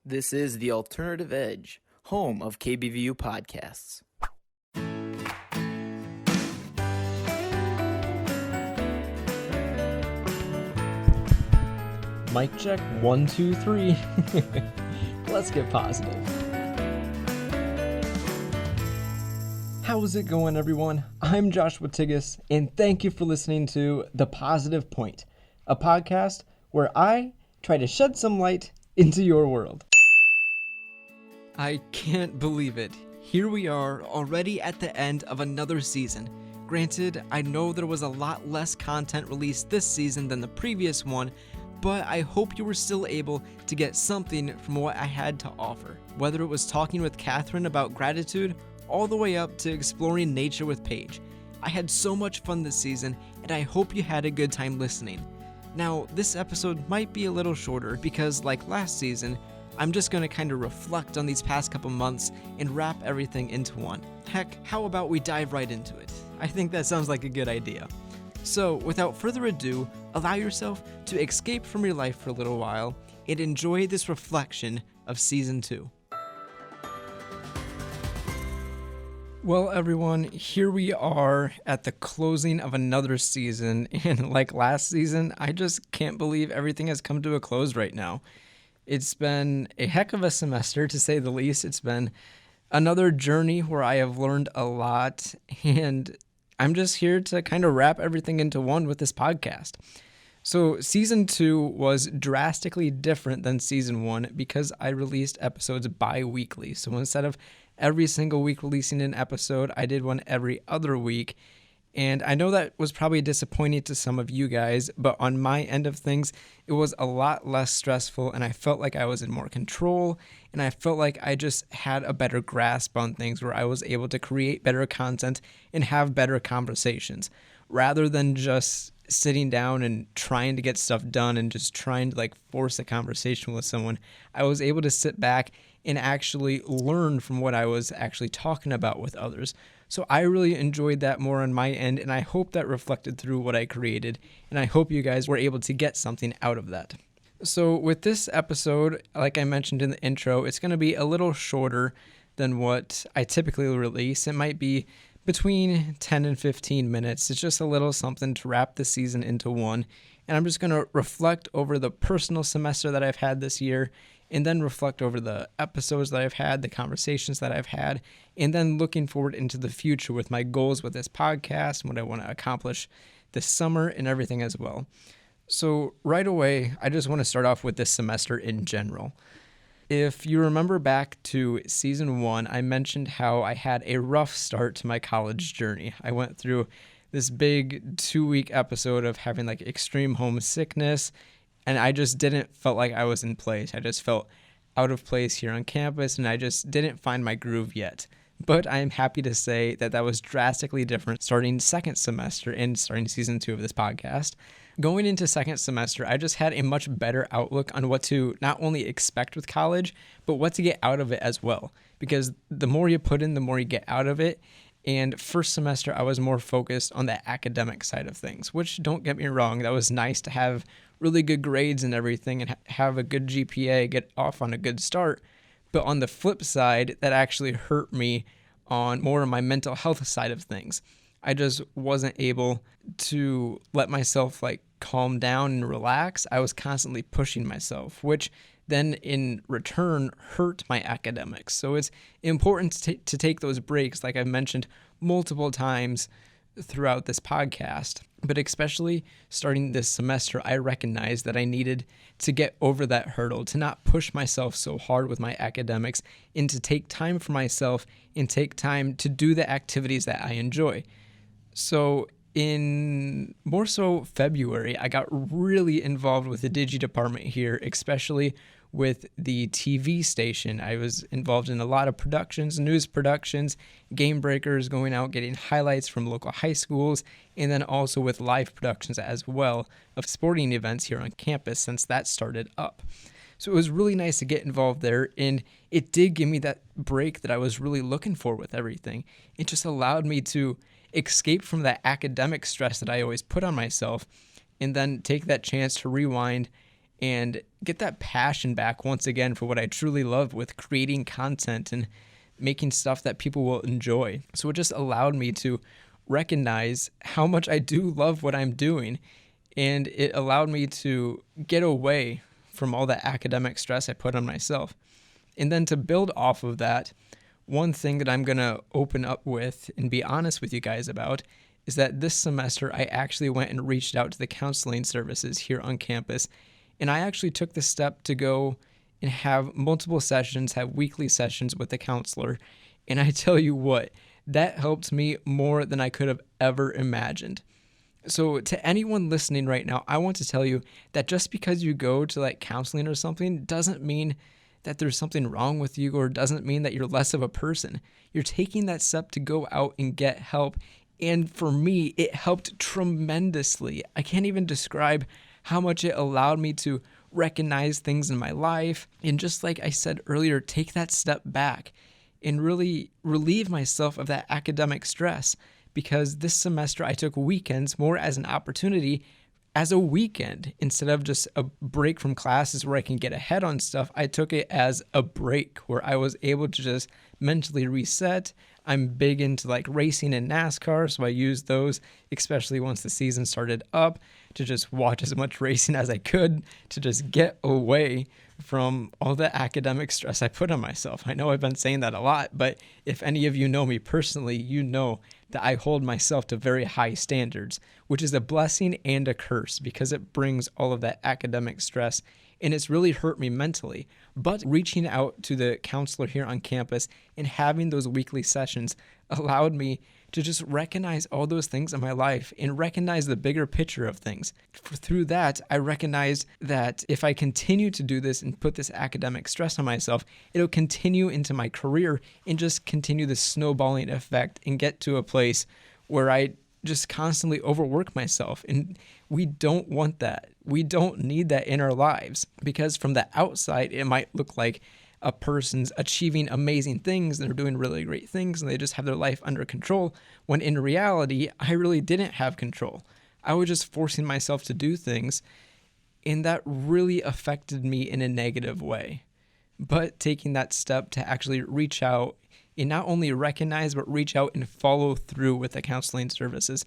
This is The Alternative Edge, home of KBVU podcasts. Mic check, 1, 2, 3. Let's get positive. How's it going, everyone? I'm Joshua Tigas, and thank you for listening to The Positive Point, a podcast where I try to shed some light into your world. I can't believe it. Here we are, already at the end of another season. Granted, I know there was a lot less content released this season than the previous one, but I hope you were still able to get something from what I had to offer. Whether it was talking with Catherine about gratitude, all the way up to exploring nature with Paige. I had so much fun this season, and I hope you had a good time listening. Now, this episode might be a little shorter because, like last season, I'm just going to kind of reflect on these past couple months and wrap everything into one. Heck, how about we dive right into it? I think that sounds like a good idea. So, without further ado, allow yourself to escape from your life for a little while and enjoy this reflection of Season 2. Well, everyone, here we are at the closing of another season, and like last season, I just can't believe everything has come to a close right now. It's been a heck of a semester, to say the least. It's been another journey where I have learned a lot, and I'm just here to kind of wrap everything into one with this podcast. So Season 2 was drastically different than Season 1 because I released episodes bi-weekly. So instead of every single week releasing an episode, I did one every other week. And I know that was probably disappointing to some of you guys, but on my end of things, it was a lot less stressful, and I felt like I was in more control, and I felt like I just had a better grasp on things where I was able to create better content and have better conversations, rather than just sitting down and trying to get stuff done and just trying to force a conversation with someone. I was able to sit back and actually learn from what I was actually talking about with others. So I really enjoyed that more on my end, and I hope that reflected through what I created, and I hope you guys were able to get something out of that. So with this episode, like I mentioned in the intro, it's going to be a little shorter than what I typically release. It might be between 10 and 15 minutes. It's just a little something to wrap the season into one, and I'm just going to reflect over the personal semester that I've had this year, and then reflect over the episodes that I've had, the conversations that I've had, and then looking forward into the future with my goals with this podcast and what I want to accomplish this summer and everything as well. So right away, I just want to start off with this semester in general. If you remember back to Season 1, I mentioned how I had a rough start to my college journey. I went through this big 2-week episode of having extreme homesickness, and I just didn't felt like I was in place. I just felt out of place here on campus, and I just didn't find my groove yet. But I am happy to say that that was drastically different starting second semester and starting Season 2 of this podcast. Going into second semester, I just had a much better outlook on what to not only expect with college, but what to get out of it as well. Because the more you put in, the more you get out of it. And first semester, I was more focused on the academic side of things, which, don't get me wrong, that was nice to have really good grades and everything and have a good GPA, get off on a good start. But on the flip side, that actually hurt me on more of my mental health side of things. I just wasn't able to let myself calm down and relax. I was constantly pushing myself, which then in return hurt my academics. So it's important to take those breaks, like I've mentioned multiple times throughout this podcast. But especially starting this semester, I recognized that I needed to get over that hurdle, to not push myself so hard with my academics, and to take time for myself and take time to do the activities that I enjoy. So in more so February, I got really involved with the Digi department here, especially with the TV station. I was involved in a lot of productions, news productions, game breakers, going out, getting highlights from local high schools, and then also with live productions as well of sporting events here on campus since that started up. So it was really nice to get involved there, and it did give me that break that I was really looking for with everything. It just allowed me to escape from that academic stress that I always put on myself, and then take that chance to rewind and get that passion back once again for what I truly love with creating content and making stuff that people will enjoy. So it just allowed me to recognize how much I do love what I'm doing, and it allowed me to get away from all the academic stress I put on myself. And then to build off of that, one thing that I'm going to open up with and be honest with you guys about is that this semester I actually went and reached out to the counseling services here on campus, and I actually took the step to go and have multiple sessions, have weekly sessions with the counselor. And I tell you what, that helped me more than I could have ever imagined. So to anyone listening right now, I want to tell you that just because you go to like counseling or something doesn't mean that there's something wrong with you, or doesn't mean that you're less of a person. You're taking that step to go out and get help. And for me, it helped tremendously. I can't even describe how much it allowed me to recognize things in my life. And just like I said earlier, take that step back and really relieve myself of that academic stress. Because this semester I took weekends more as an opportunity, as a weekend, instead of just a break from classes where I can get ahead on stuff. I took it as a break where I was able to just mentally reset. I'm big into like racing and NASCAR, so I used those, especially once the season started up, to just watch as much racing as I could to just get away from all the academic stress I put on myself. I know I've been saying that a lot, but if any of you know me personally, you know that I hold myself to very high standards, which is a blessing and a curse because it brings all of that academic stress, and it's really hurt me mentally. But reaching out to the counselor here on campus and having those weekly sessions allowed me to just recognize all those things in my life and recognize the bigger picture of things. Through that, I recognized that if I continue to do this and put this academic stress on myself, it'll continue into my career and just continue the snowballing effect and get to a place where I just constantly overwork myself. And we don't want that. We don't need that in our lives, because from the outside, it might look like a person's achieving amazing things and they're doing really great things and they just have their life under control, when in reality, I really didn't have control. I was just forcing myself to do things, and that really affected me in a negative way. But taking that step to actually reach out and not only recognize, but reach out and follow through with the counseling services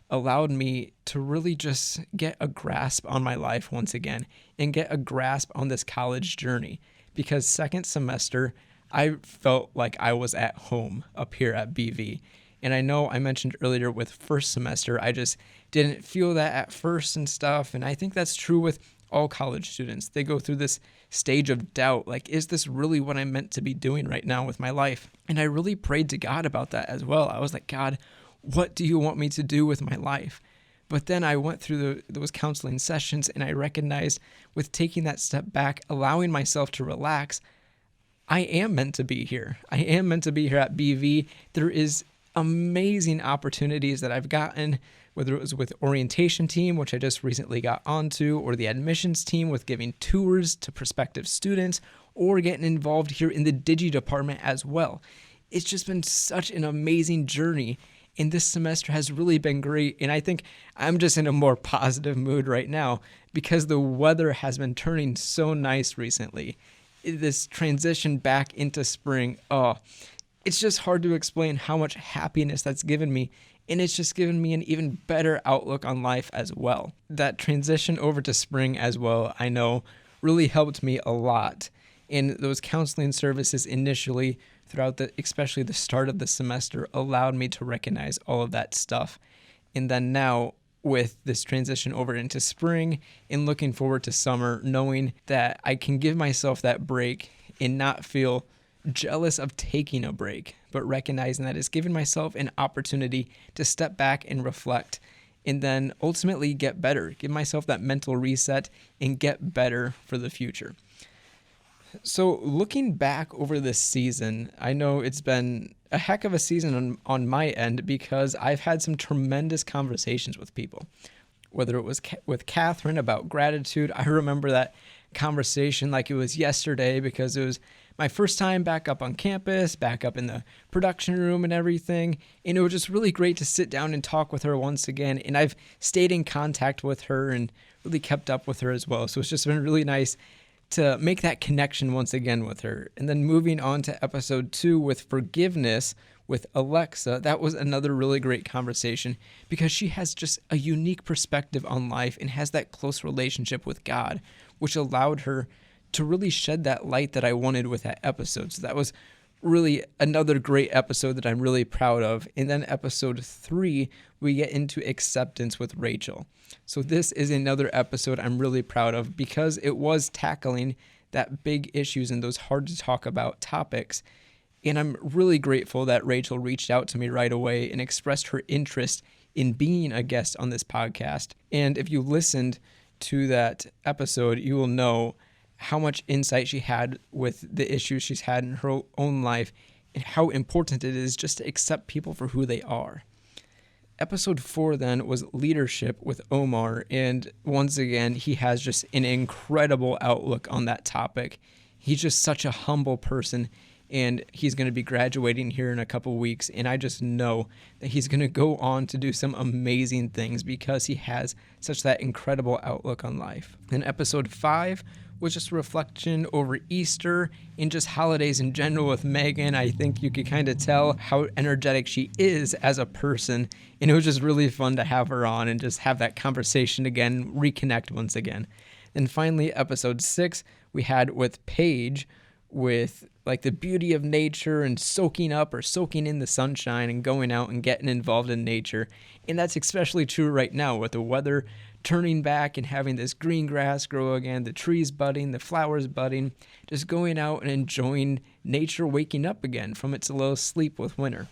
allowed me to really just get a grasp on my life once again and get a grasp on this college journey. Because second semester, I felt like I was at home up here at BV. And I know I mentioned earlier with first semester, I just didn't feel that at first and stuff. And I think that's true with all college students. They go through this stage of doubt, like, is this really what I'm meant to be doing right now with my life? And I really prayed to God about that as well. I was like, God, what do you want me to do with my life? But then I went through those counseling sessions, and I recognized with taking that step back, allowing myself to relax, I am meant to be here. I am meant to be here at BV. There is amazing opportunities that I've gotten, whether it was with orientation team, which I just recently got onto, or the admissions team with giving tours to prospective students, or getting involved here in the Digi department as well. It's just been such an amazing journey. And this semester has really been great. And I think I'm just in a more positive mood right now because the weather has been turning so nice recently. This transition back into spring, it's just hard to explain how much happiness that's given me. And it's just given me an even better outlook on life as well. That transition over to spring as well, I know, really helped me a lot. And those counseling services initially throughout especially the start of the semester, allowed me to recognize all of that stuff. And then now with this transition over into spring and looking forward to summer, knowing that I can give myself that break and not feel jealous of taking a break, but recognizing that it's giving myself an opportunity to step back and reflect and then ultimately get better, give myself that mental reset and get better for the future. So looking back over this season, I know it's been a heck of a season on my end because I've had some tremendous conversations with people, whether it was with Catherine about gratitude. I remember that conversation like it was yesterday because it was my first time back up on campus, back up in the production room and everything. And it was just really great to sit down and talk with her once again. And I've stayed in contact with her and really kept up with her as well. So it's just been really nice to make that connection once again with her. And then moving on to episode 2 with forgiveness with Alexa, that was another really great conversation because she has just a unique perspective on life and has that close relationship with God, which allowed her to really shed that light that I wanted with that episode. So that was really another great episode that I'm really proud of. And then episode 3, we get into acceptance with Rachel. So this is another episode I'm really proud of because it was tackling that big issues and those hard to talk about topics. And I'm really grateful that Rachel reached out to me right away and expressed her interest in being a guest on this podcast. And if you listened to that episode, you will know how much insight she had with the issues she's had in her own life and how important it is just to accept people for who they are. Episode 4 then was leadership with Omar, and once again, he has just an incredible outlook on that topic. He's just such a humble person, and he's going to be graduating here in a couple weeks, and I just know that he's going to go on to do some amazing things because he has such that incredible outlook on life. Then episode 5 was just a reflection over Easter and just holidays in general with Megan. I think you could kind of tell how energetic she is as a person, and it was just really fun to have her on and just have that conversation again, reconnect once again. And finally, episode 6 we had with Paige, with like the beauty of nature and soaking up or soaking in the sunshine and going out and getting involved in nature. And that's especially true right now with the weather turning back and having this green grass grow again, the trees budding, the flowers budding, just going out and enjoying nature waking up again from its little sleep with winter.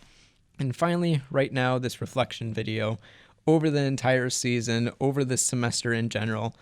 And finally, right now, this reflection video over the entire season, over the semester in general.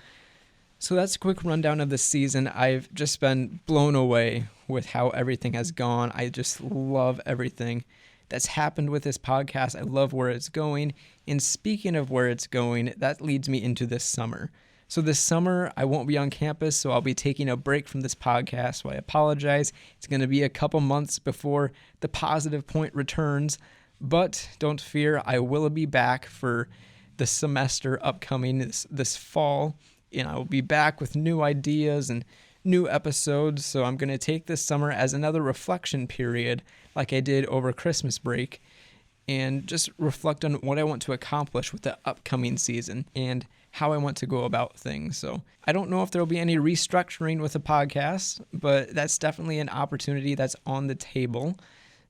So that's a quick rundown of the season. I've just been blown away with how everything has gone. I just love everything that's happened with this podcast. I love where it's going. And speaking of where it's going, that leads me into this summer. So this summer, I won't be on campus, so I'll be taking a break from this podcast. So I apologize. It's going to be a couple months before the Positive Point returns. But don't fear, I will be back for the semester upcoming this fall. And I will be back with new ideas and new episodes. So I'm going to take this summer as another reflection period like I did over Christmas break and just reflect on what I want to accomplish with the upcoming season and how I want to go about things. So I don't know if there'll be any restructuring with the podcast, but that's definitely an opportunity that's on the table.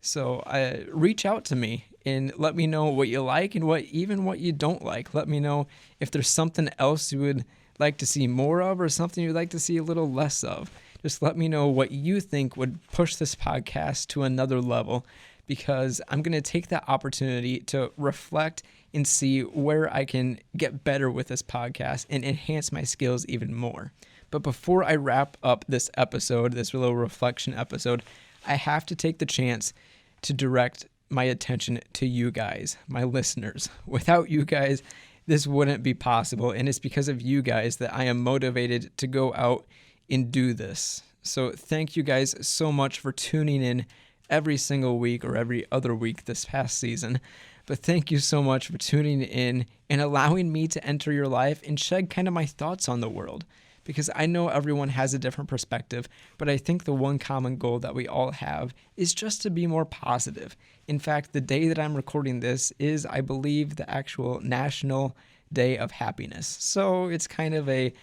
So reach out to me and let me know what you like and what you don't like. Let me know if there's something else you would like to see more of or something you'd like to see a little less of. Just let me know what you think would push this podcast to another level, because I'm going to take that opportunity to reflect and see where I can get better with this podcast and enhance my skills even more. But before I wrap up this episode, this little reflection episode, I have to take the chance to direct my attention to you guys, my listeners. Without you guys, this wouldn't be possible, and it's because of you guys that I am motivated to go out and do this. So thank you guys so much for tuning in every single week or every other week this past season. But thank you so much for tuning in and allowing me to enter your life and shed kind of my thoughts on the world. Because I know everyone has a different perspective, but I think the one common goal that we all have is just to be more positive. In fact, the day that I'm recording this is, I believe, the actual National Day of Happiness. So it's kind of a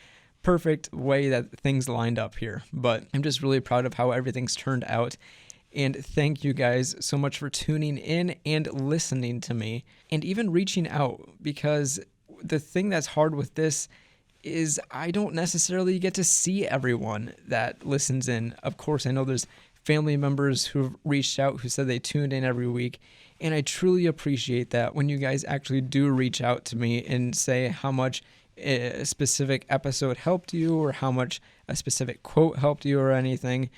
perfect way that things lined up here. But I'm just really proud of how everything's turned out. And thank you guys so much for tuning in and listening to me and even reaching out, because the thing that's hard with this is I don't necessarily get to see everyone that listens in. Of course, I know there's family members who've reached out who said they tuned in every week, and I truly appreciate that when you guys actually do reach out to me and say how much a specific episode helped you or how much a specific quote helped you or anything.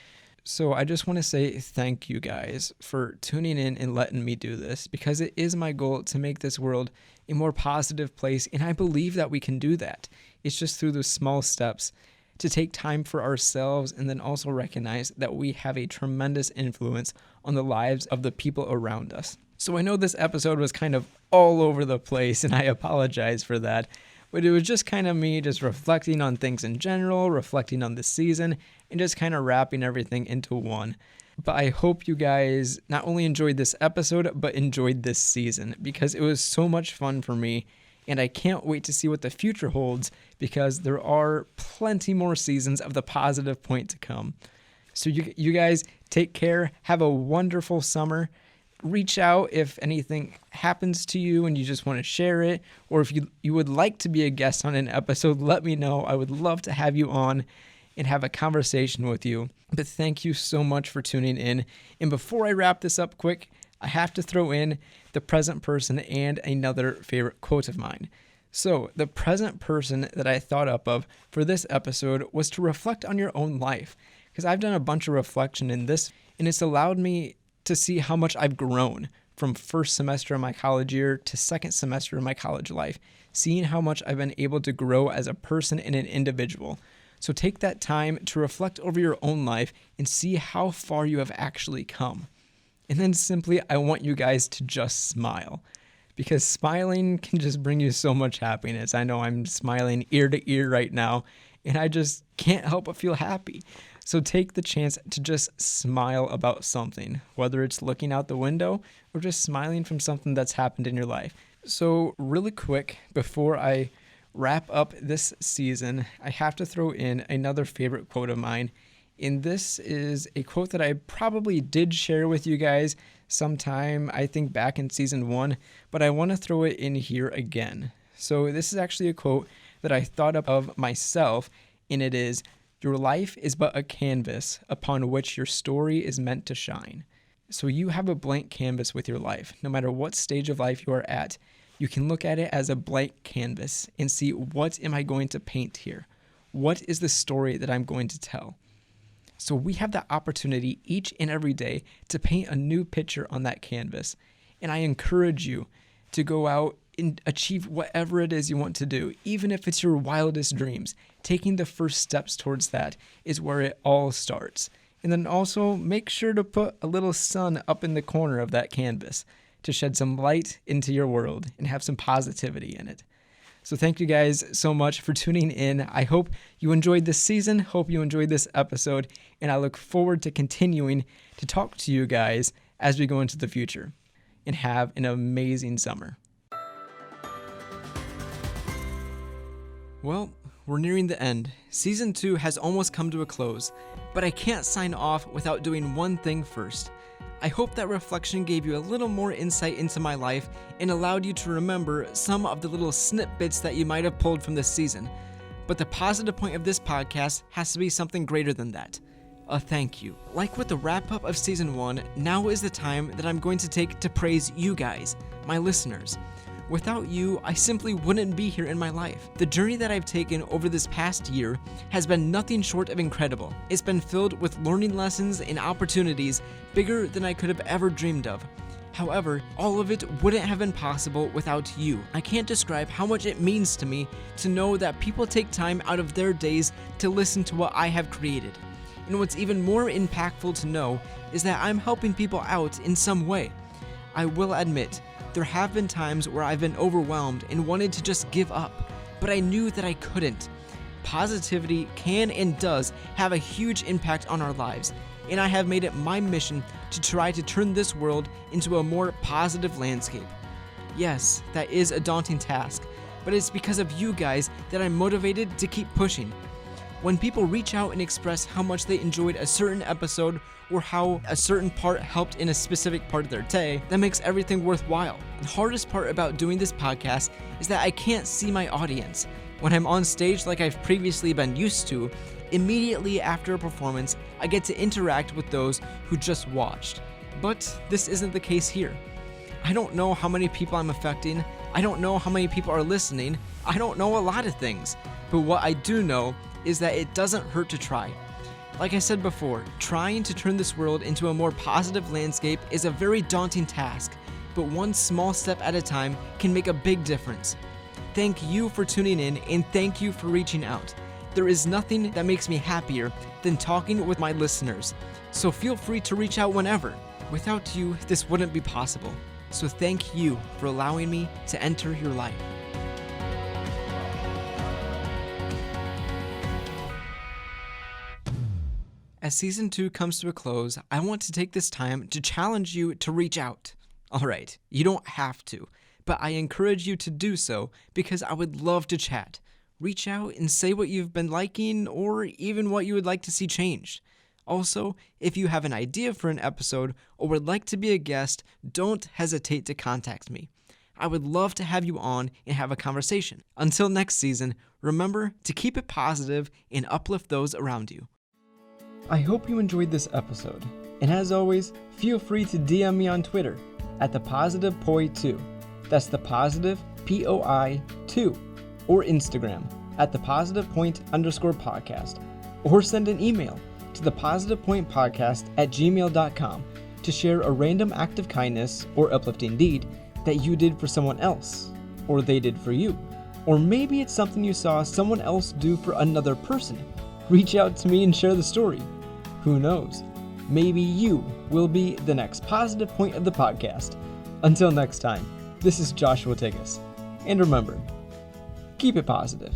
So I just want to say thank you guys for tuning in and letting me do this, because it is my goal to make this world a more positive place, and I believe that we can do that. It's just through those small steps to take time for ourselves and then also recognize that we have a tremendous influence on the lives of the people around us. So I know this episode was kind of all over the place, and I apologize for that, but it was just kind of me just reflecting on things in general, reflecting on the season, and just kind of wrapping everything into one. But I hope you guys not only enjoyed this episode, but enjoyed this season because it was so much fun for me. And I can't wait to see what the future holds because there are plenty more seasons of the Positive Point to come. So you guys take care. Have a wonderful summer. Reach out if anything happens to you and you just want to share it. Or if you would like to be a guest on an episode, let me know. I would love to have you on and have a conversation with you. But thank you so much for tuning in. And before I wrap this up quick, I have to throw in the present person and another favorite quote of mine. So the present person that I thought up of for this episode was to reflect on your own life, because I've done a bunch of reflection in this, and it's allowed me to see how much I've grown from first semester of my college year to second semester of my college life, seeing how much I've been able to grow as a person and an individual. So take that time to reflect over your own life and see how far you have actually come. And then simply, I want you guys to just smile, because smiling can just bring you so much happiness. I know I'm smiling ear to ear right now, and I just can't help but feel happy. So take the chance to just smile about something, whether it's looking out the window or just smiling from something that's happened in your life. So really quick, before I wrap up this season, I have to throw in another favorite quote of mine. And this is a quote that I probably did share with you guys sometime, I think back in season 1, but I want to throw it in here again. So this is actually a quote that I thought up of myself, and it is, "Your life is but a canvas upon which your story is meant to shine." So you have a blank canvas with your life. No matter what stage of life you are at, you can look at it as a blank canvas and see, what am I going to paint here? What is the story that I'm going to tell? So we have the opportunity each and every day to paint a new picture on that canvas. And I encourage you to go out and achieve whatever it is you want to do, even if it's your wildest dreams. Taking the first steps towards that is where it all starts. And then also make sure to put a little sun up in the corner of that canvas to shed some light into your world and have some positivity in it. So thank you guys so much for tuning in. I hope you enjoyed this season, hope you enjoyed this episode, and I look forward to continuing to talk to you guys as we go into the future. And have an amazing summer. Well, we're nearing the end. Season 2 has almost come to a close, but I can't sign off without doing one thing first. I hope that reflection gave you a little more insight into my life and allowed you to remember some of the little snippets that you might have pulled from this season. But the positive point of this podcast has to be something greater than that. A thank you. Like with the wrap up of season 1, now is the time that I'm going to take to praise you guys, my listeners. Without you, I simply wouldn't be here in my life. The journey that I've taken over this past year has been nothing short of incredible. It's been filled with learning lessons and opportunities bigger than I could have ever dreamed of. However, all of it wouldn't have been possible without you. I can't describe how much it means to me to know that people take time out of their days to listen to what I have created. And what's even more impactful to know is that I'm helping people out in some way. I will admit, there have been times where I've been overwhelmed and wanted to just give up, but I knew that I couldn't. Positivity can and does have a huge impact on our lives, and I have made it my mission to try to turn this world into a more positive landscape. Yes, that is a daunting task, but it's because of you guys that I'm motivated to keep pushing. When people reach out and express how much they enjoyed a certain episode or how a certain part helped in a specific part of their day, that makes everything worthwhile. The hardest part about doing this podcast is that I can't see my audience. When I'm on stage like I've previously been used to, immediately after a performance, I get to interact with those who just watched. But this isn't the case here. I don't know how many people I'm affecting. I don't know how many people are listening. I don't know a lot of things. But what I do know is that it doesn't hurt to try. Like I said before, trying to turn this world into a more positive landscape is a very daunting task, but one small step at a time can make a big difference. Thank you for tuning in, and thank you for reaching out. There is nothing that makes me happier than talking with my listeners, so feel free to reach out whenever. Without you, this wouldn't be possible. So thank you for allowing me to enter your life. as season 2 comes to a close, I want to take this time to challenge you to reach out. All right, you don't have to, but I encourage you to do so because I would love to chat. Reach out and say what you've been liking or even what you would like to see changed. Also, if you have an idea for an episode or would like to be a guest, don't hesitate to contact me. I would love to have you on and have a conversation. Until next season, remember to keep it positive and uplift those around you. I hope you enjoyed this episode, and as always, feel free to DM me on Twitter at thepositivepoi2. That's the positive POI2, or Instagram at thepositivepoint_podcast, or send an email to thepositivepointpodcast@gmail.com to share a random act of kindness or uplifting deed that you did for someone else, or they did for you. Or maybe it's something you saw someone else do for another person. Reach out to me and share the story. Who knows? Maybe you will be the next positive point of the podcast. Until next time, this is Joshua Tigas. And remember, keep it positive.